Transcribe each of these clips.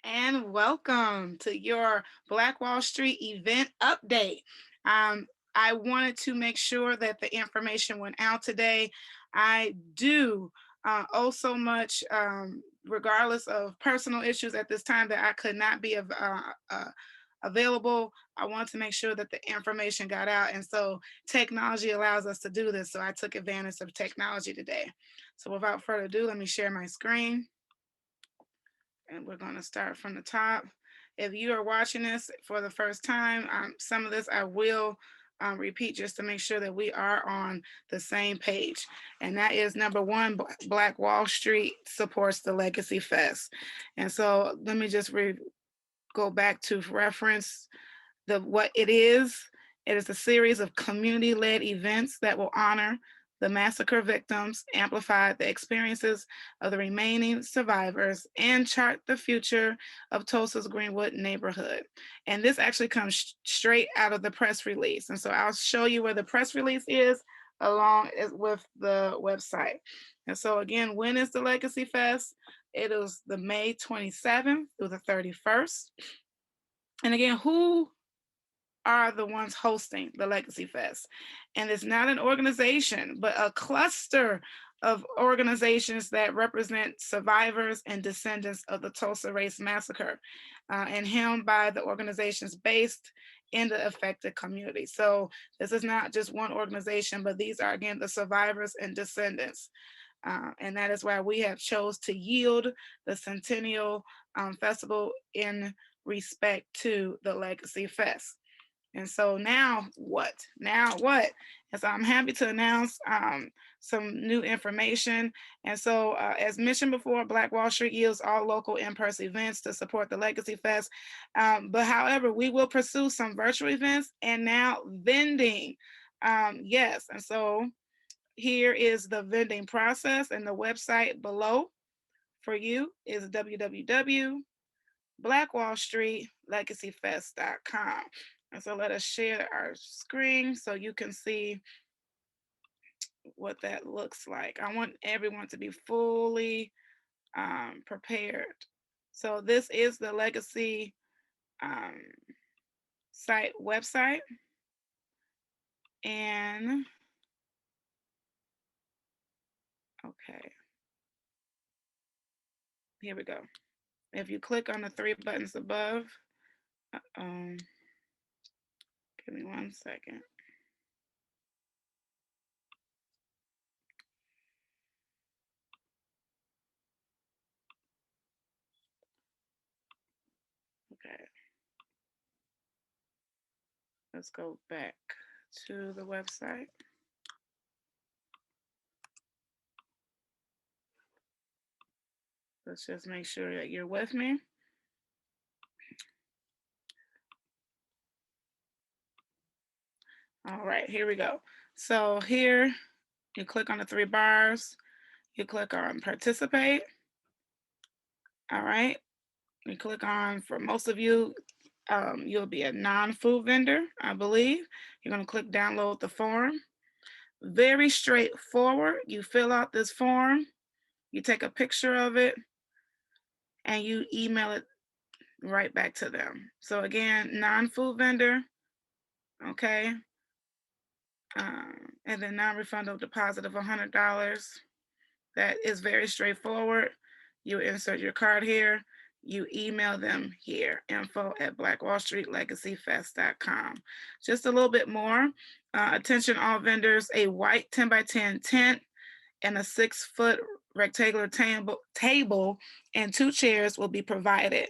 and welcome to your Black Wall Street event update. I wanted to make sure that the information went out today. I do owe so much, regardless of personal issues at this time, that I could not be available. I want to make sure that the information got out. And so technology allows us to do this. So I took advantage of technology today. So without further ado, let me share my screen. And we're going to start from the top. If you are watching this for the first time, some of this I will repeat just to make sure that we are on the same page. And that is number one, Black Wall Street supports the Legacy Fest. And so let me just go back to reference what it is. It is a series of community-led events that will honor the massacre victims, amplify the experiences of the remaining survivors, and chart the future of Tulsa's Greenwood neighborhood. And this actually comes straight out of the press release. And so I'll show you where the press release is along with the website. And so again, when is the Legacy Fest? It is the May 27th through the 31st. And again, who are the ones hosting the Legacy Fest? And it's not an organization, but a cluster of organizations that represent survivors and descendants of the Tulsa Race Massacre, and helmed by the organizations based in the affected community. So this is not just one organization, but these are, again, the survivors and descendants. And that is why we have chose to yield the Centennial Festival in respect to the Legacy Fest. And so now what? Now what? And so I'm happy to announce some new information. And so as mentioned before, Black Wall Street yields all local in-person events to support the Legacy Fest. But however, we will pursue some virtual events and now vending. Yes, and so here is the vending process, and the website below for you is www.blackwallstreetlegacyfest.com. And so let us share our screen so you can see what that looks like. I want everyone to be fully prepared. So this is the Legacy site website. And okay, here we go. If you click on the three buttons above, give me 1 second. Okay. Let's go back to the website. Let's just make sure that you're with me. All right, here we go. So here, you click on the three bars, you click on participate. All right, you click on, for most of you, you'll be a non-food vendor, I believe. You're gonna click download the form. Very straightforward. You fill out this form, you take a picture of it, and you email it right back to them. So again, non-food vendor, okay? And then non-refundable deposit of $100. That is very straightforward. You insert your card here, you email them here, info@blackwallstreetlegacyfest.com. Just a little bit more. Attention all vendors, a white 10 by 10 tent and a 6-foot rectangular table and 2 chairs will be provided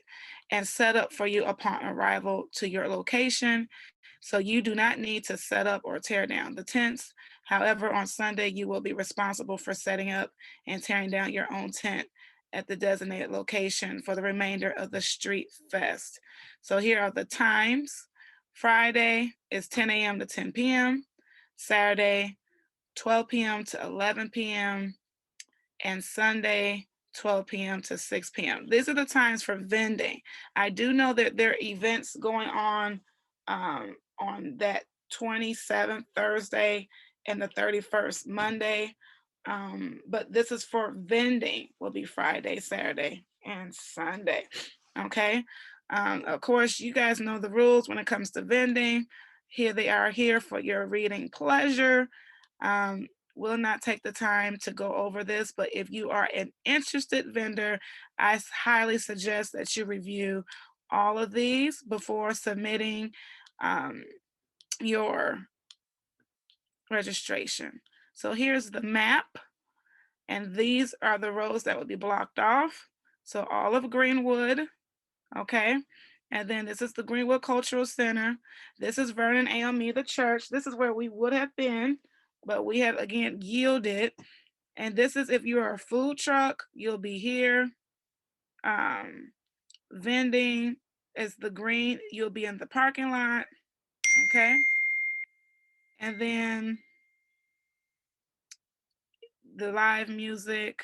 and set up for you upon arrival to your location. So you do not need to set up or tear down the tents. However, on Sunday, you will be responsible for setting up and tearing down your own tent at the designated location for the remainder of the Street Fest. So here are the times. Friday is 10 a.m. to 10 p.m. Saturday, 12 p.m. to 11 p.m. and Sunday, 12 p.m. to 6 p.m. These are the times for vending. I do know that there are events going on that 27th Thursday and the 31st Monday, but this is for vending, will be Friday, Saturday, and Sunday. Okay. Of course, you guys know the rules when it comes to vending. Here they are here for your reading pleasure. Um, will not take the time to go over this, but if you are an interested vendor, I highly suggest that you review all of these before submitting um, your registration. So here's the map, and these are the roads that would be blocked off. So all of Greenwood, okay? And then this is the Greenwood Cultural Center. This is Vernon AME, the church. This is where we would have been, but we have again yielded. And this is if you are a food truck, you'll be here. Vending is the green, you'll be in the parking lot, okay? And then the live music,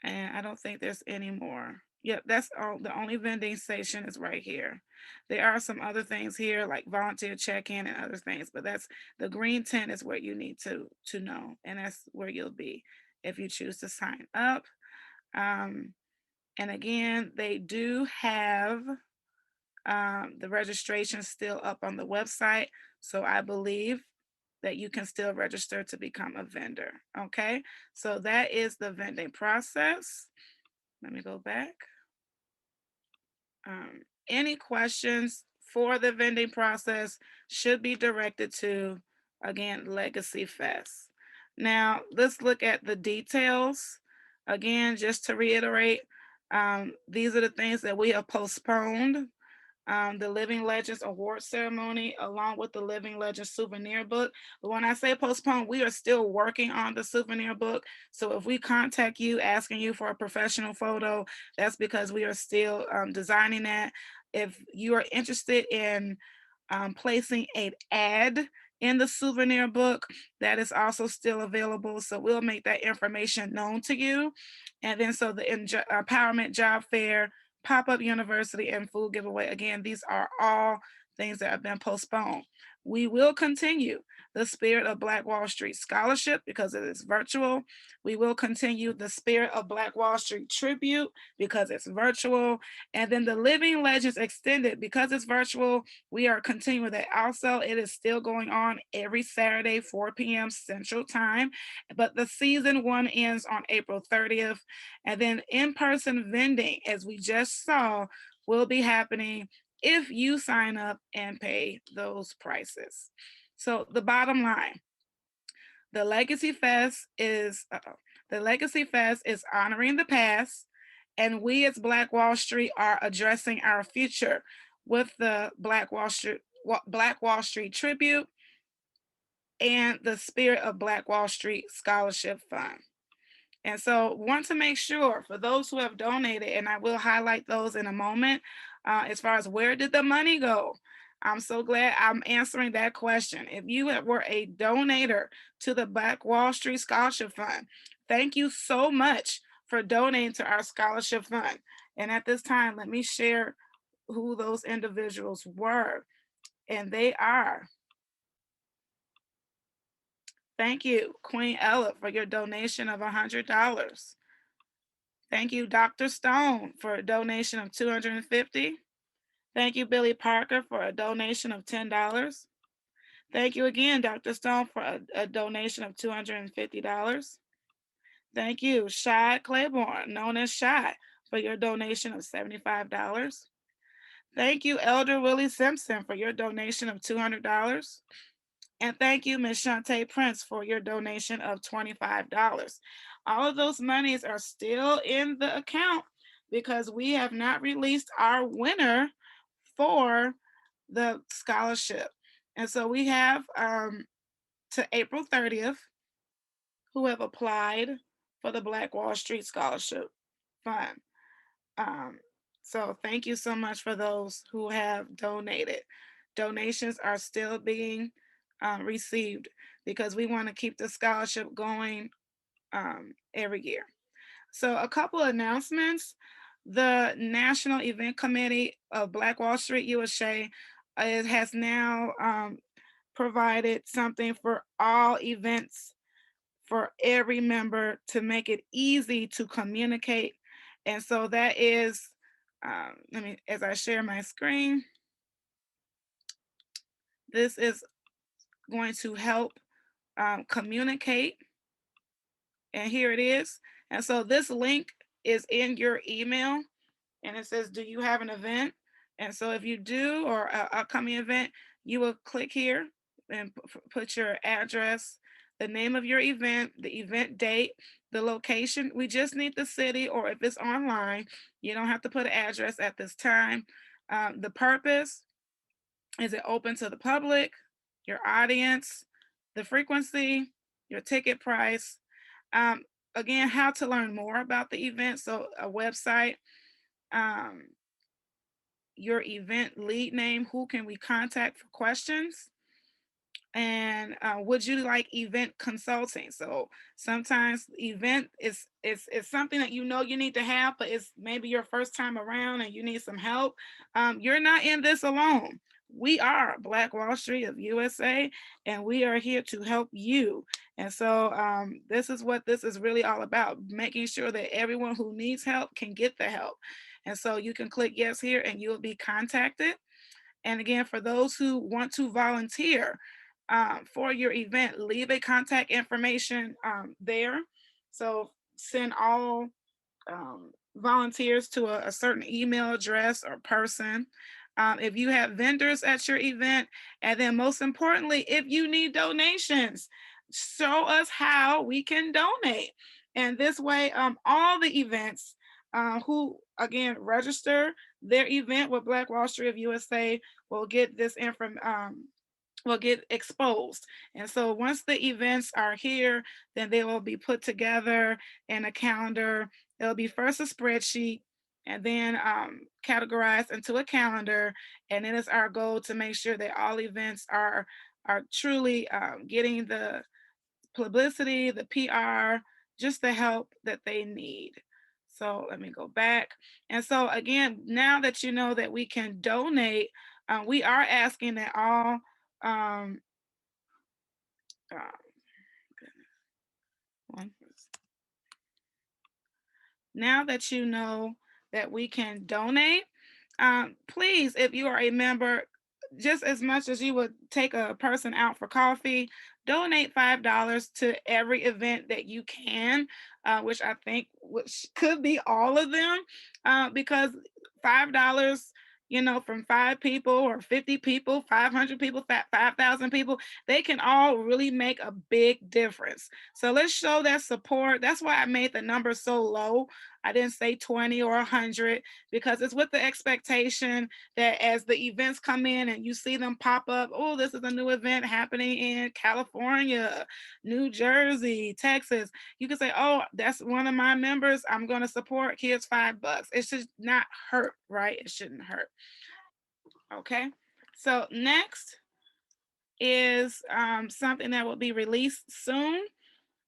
and I don't think there's any more. Yep, that's all. The only vending station is right here. There are some other things here like volunteer check-in and other things, but that's the green tent is where you need to know, and that's where you'll be if you choose to sign up. Um, and again, they do have the registration still up on the website, so I believe that you can still register to become a vendor. Okay, so that is the vending process. Let me go back. Any questions for the vending process should be directed to, again, Legacy Fest. Now, let's look at the details. Again, just to reiterate, these are the things that we have postponed. The Living Legends Award Ceremony, along with the Living Legends souvenir book. But when I say postpone, we are still working on the souvenir book. So if we contact you asking you for a professional photo, that's because we are still designing that. If you are interested in placing an ad in the souvenir book, that is also still available. So we'll make that information known to you. And then so the Empowerment Job Fair, Pop-Up University, and food giveaway, again, these are all things that have been postponed. We will continue the Spirit of Black Wall Street Scholarship because it is virtual. We will continue the Spirit of Black Wall Street Tribute because it's virtual. And then the Living Legends Extended, because it's virtual, we are continuing that also. It is still going on every Saturday, 4 p.m. Central Time. But the season one ends on April 30th. And then in-person vending, as we just saw, will be happening if you sign up and pay those prices. So the bottom line, the Legacy Fest is honoring the past, and we as Black Wall Street are addressing our future with the Black Wall Street Tribute and the Spirit of Black Wall Street Scholarship Fund. And so want to make sure for those who have donated, and I will highlight those in a moment, as far as where did the money go? I'm so glad I'm answering that question. If you were a donator to the Black Wall Street Scholarship Fund, thank you so much for donating to our scholarship fund. And at this time, let me share who those individuals were. And they are, thank you, Queen Ella, for your donation of $100. Thank you, Dr. Stone, for a donation of $250. Thank you, Billy Parker, for a donation of $10. Thank you again, Dr. Stone, for a donation of $250. Thank you, Shad Claiborne, known as Shad, for your donation of $75. Thank you, Elder Willie Simpson, for your donation of $200. And thank you, Ms. Shantae Prince, for your donation of $25. All of those monies are still in the account because we have not released our winner for the scholarship. And so we have to April 30th who have applied for the Black Wall Street Scholarship Fund. So thank you so much for those who have donated. Donations are still being received because we want to keep the scholarship going every year. So a couple of announcements. The National Event Committee of Black Wall Street USA it has now provided something for all events for every member to make it easy to communicate. And so that is as I share my screen, this is going to help communicate. And here it is. And so this link is in your email, and it says, do you have an event? And so if you do, or an upcoming event, you will click here and put your address, the name of your event, the event date, the location. We just need the city, or if it's online, you don't have to put an address at this time. The purpose, is it open to the public, your audience, the frequency, your ticket price. Um, Again, how to learn more about the event. So a website, um, your event lead name, who can we contact for questions? And would you like event consulting? So sometimes event is something that you know you need to have, but it's maybe your first time around and you need some help. You're not in this alone. We are Black Wall Street of USA, and we are here to help you. And so this is what this is really all about, making sure that everyone who needs help can get the help. And so you can click yes here and you'll be contacted. And again, for those who want to volunteer for your event, leave a contact information there. So send all volunteers to a certain email address or person. If you have vendors at your event, and then most importantly, if you need donations, show us how we can donate. And this way, all the events who again register their event with Black Wall Street of USA will get this information, will get exposed. And so once the events are here, then they will be put together in a calendar. It'll be first a spreadsheet, and then categorized into a calendar. And it is our goal to make sure that all events are truly getting the publicity, the PR, just the help that they need. So let me go back. And so again, now that you know that we can donate, we are asking that all um, uh, now that you know that we can donate, please, if you are a member, just as much as you would take a person out for coffee, donate $5 to every event that you can, which I think which could be all of them, because $5, from 5 people or 50 people, 500 people, 5,000 people, they can all really make a big difference. So let's show that support. That's why I made the number so low. I didn't say 20 or 100, because it's with the expectation that as the events come in and you see them pop up, oh, this is a new event happening in California, New Jersey, Texas. You can say, oh, that's one of my members. I'm going to support. Here's $5. It should not hurt, right? It shouldn't hurt. Okay. So next is something that will be released soon.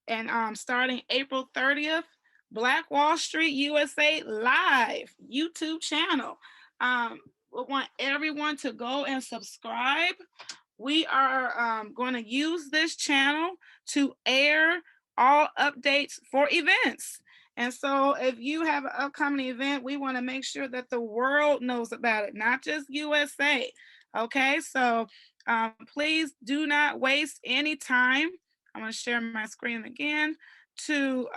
And starting April 30th, Black Wall Street USA Live YouTube channel. We want everyone to go and subscribe. We are going to use this channel to air all updates for events. And so if you have an upcoming event, we want to make sure that the world knows about it, not just USA. Okay, so please do not waste any time. I'm going to share my screen again to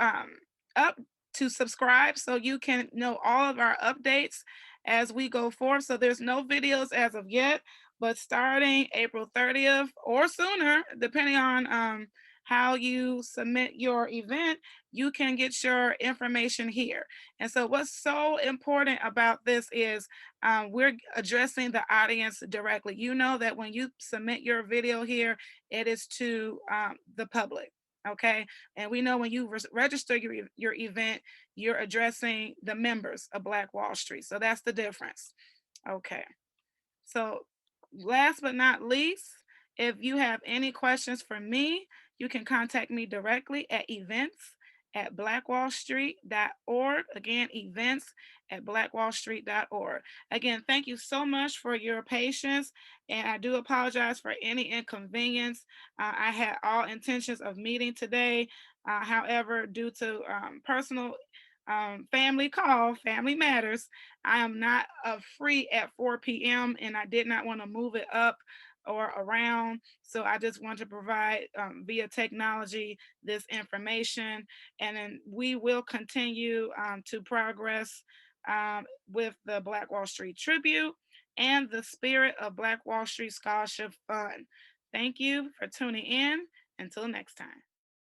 up to subscribe so you can know all of our updates as we go forward. So there's no videos as of yet, but starting April 30th or sooner, depending on how you submit your event, you can get your information here. And so what's so important about this is we're addressing the audience directly. You know that when you submit your video here, it is to the public. Okay. And we know when you register your event, you're addressing the members of Black Wall Street. So that's the difference. Okay. So last but not least, if you have any questions for me, you can contact me directly at events@blackwallstreet.org. Again, events@blackwallstreet.org. Again, thank you so much for your patience, and I do apologize for any inconvenience. I had all intentions of meeting today. However, due to personal family call, family matters. I am not free at 4 p.m. and I did not want to move it up or around. So I just want to provide via technology this information. And then we will continue to progress with the Black Wall Street Tribute and the Spirit of Black Wall Street Scholarship Fund. Thank you for tuning in. Until next time.